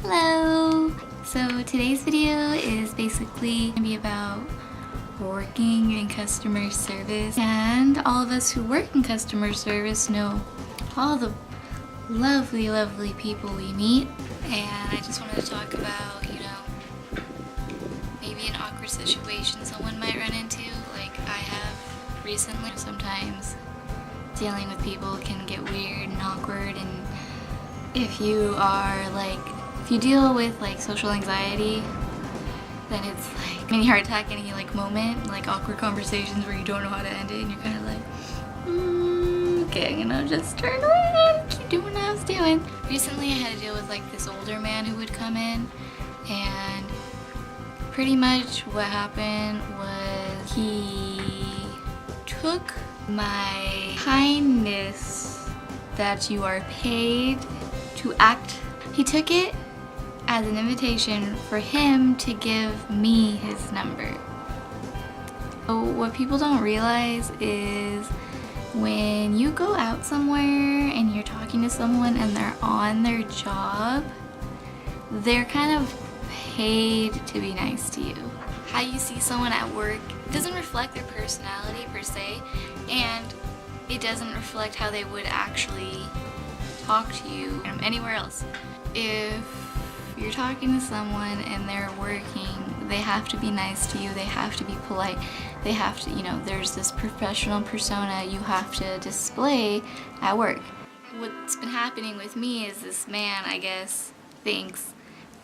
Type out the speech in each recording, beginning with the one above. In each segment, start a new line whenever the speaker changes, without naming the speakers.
Hello! So today's video is basically going to be about working in customer service, and all of us who work in customer service know all the lovely people we meet, and I just wanted to talk about, maybe an awkward situation someone might run into, like I have recently. Sometimes dealing with people can get weird and awkward, and if you deal with like social anxiety, then it's like any heart attack, any like moment, like awkward conversations where you don't know how to end it, and you're kind of like, okay, I'm gonna just turn away and keep doing what I was doing. Recently I had to deal with like this older man who would come in, and pretty much what happened was he took my kindness that you are paid to act, he took it as an invitation for him to give me his number. So what people don't realize is when you go out somewhere and you're talking to someone and they're on their job, they're kind of paid to be nice to you. How you see someone at work doesn't reflect their personality per se, and it doesn't reflect how they would actually talk to you anywhere else. If you're talking to someone and they're working, they have to be nice to you, they have to be polite, they have to, there's this professional persona you have to display at work. What's been happening with me is this man, I guess, thinks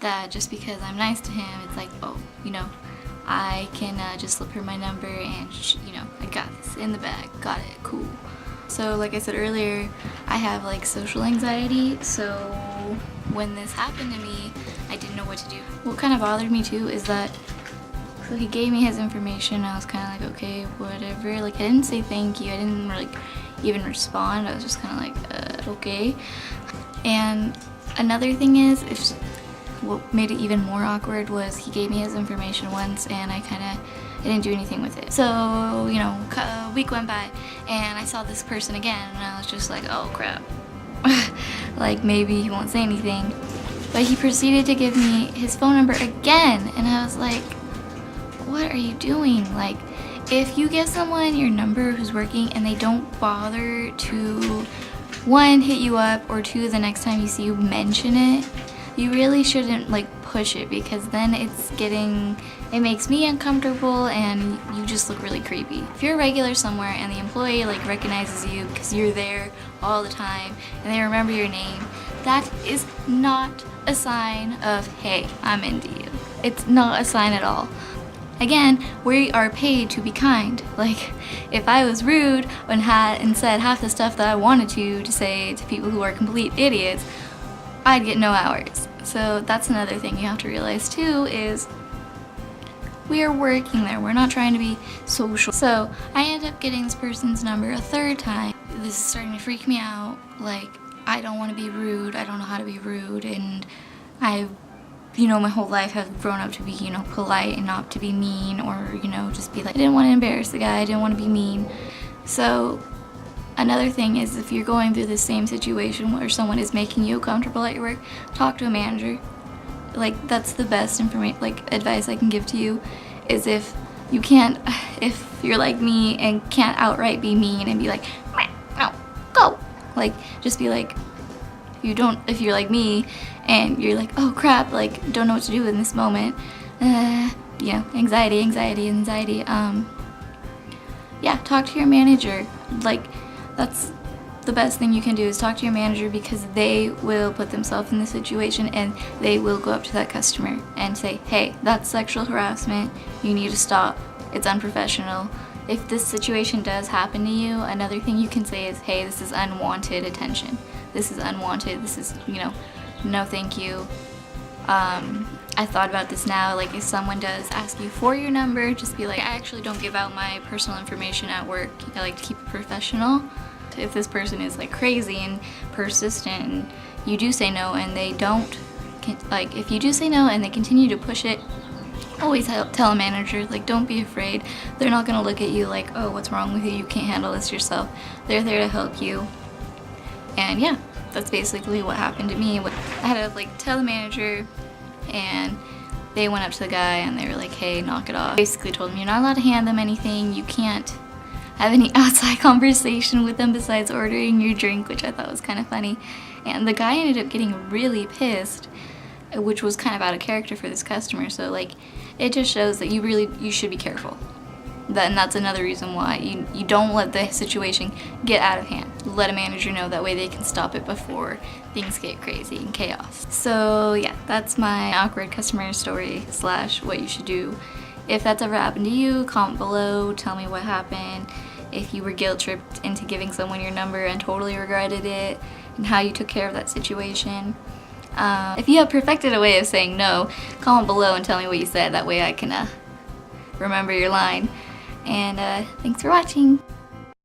that just because I'm nice to him, it's like, oh, I can just slip her my number and, I got this in the bag, got it, cool. So like I said earlier, I have like social anxiety, so when this happened to me, I didn't know what to do. What kind of bothered me too is that, so he gave me his information, I was kind of like, okay, whatever. Like, I didn't say thank you, I didn't really even respond, I was just kind of like, okay. And another thing is, what made it even more awkward was he gave me his information once and I didn't do anything with it. So, a week went by and I saw this person again and I was just like, oh crap. Like, maybe he won't say anything. But he proceeded to give me his phone number again, and I was like, what are you doing? Like, if you give someone your number who's working and they don't bother to, one, hit you up, or two, the next time you see you mention it, you really shouldn't like push it, because then it makes me uncomfortable and you just look really creepy. If you're a regular somewhere and the employee like recognizes you because you're there all the time and they remember your name, that is not a sign of, hey, I'm into you. It's not a sign at all. Again, we are paid to be kind. Like, if I was rude and said half the stuff that I wanted to say to people who are complete idiots, I'd get no hours. So that's another thing you have to realize too, is we are working there. We're not trying to be social. So I ended up getting this person's number a third time. This is starting to freak me out. Like, I don't want to be rude. I don't know how to be rude. And I, my whole life have grown up to be, polite and not to be mean, or, just be like, I didn't want to embarrass the guy. I didn't want to be mean. So another thing is, if you're going through the same situation where someone is making you comfortable at your work, talk to a manager. Like, that's the best advice I can give to you, is if you're like me and can't outright be mean and be like, no, go. Like, just be like, if you're like me and you're like, oh crap, like, don't know what to do in this moment, anxiety. Yeah, talk to your manager. Like, that's the best thing you can do, is talk to your manager, because they will put themselves in the situation and they will go up to that customer and say, hey, that's sexual harassment, you need to stop, it's unprofessional. If this situation does happen to you, another thing you can say is, hey, this is unwanted attention, this is unwanted, this is, no thank you. I thought about this now, like, if someone does ask you for your number, just be like, I actually don't give out my personal information at work, I like to keep it professional. If this person is like crazy and persistent and you do say no and they don't, if you do say no and they continue to push it, always tell a manager, like, don't be afraid. They're not gonna look at you like, oh, what's wrong with you, you can't handle this yourself. They're there to help you. And yeah, that's basically what happened to me. I had to like tell the manager, and they went up to the guy and they were like, hey, knock it off. Basically told him, you're not allowed to hand them anything, you can't have any outside conversation with them besides ordering your drink, which I thought was kind of funny. And the guy ended up getting really pissed, which was kind of out of character for this customer. So like, it just shows that you should be careful. And that's another reason why you don't let the situation get out of hand. Let a manager know, that way they can stop it before things get crazy and chaos. So yeah, that's my awkward customer story / what you should do. If that's ever happened to you, comment below, tell me what happened, if you were guilt tripped into giving someone your number and totally regretted it, and how you took care of that situation. If you have perfected a way of saying no, comment below and tell me what you said, that way I can remember your line. And thanks for watching.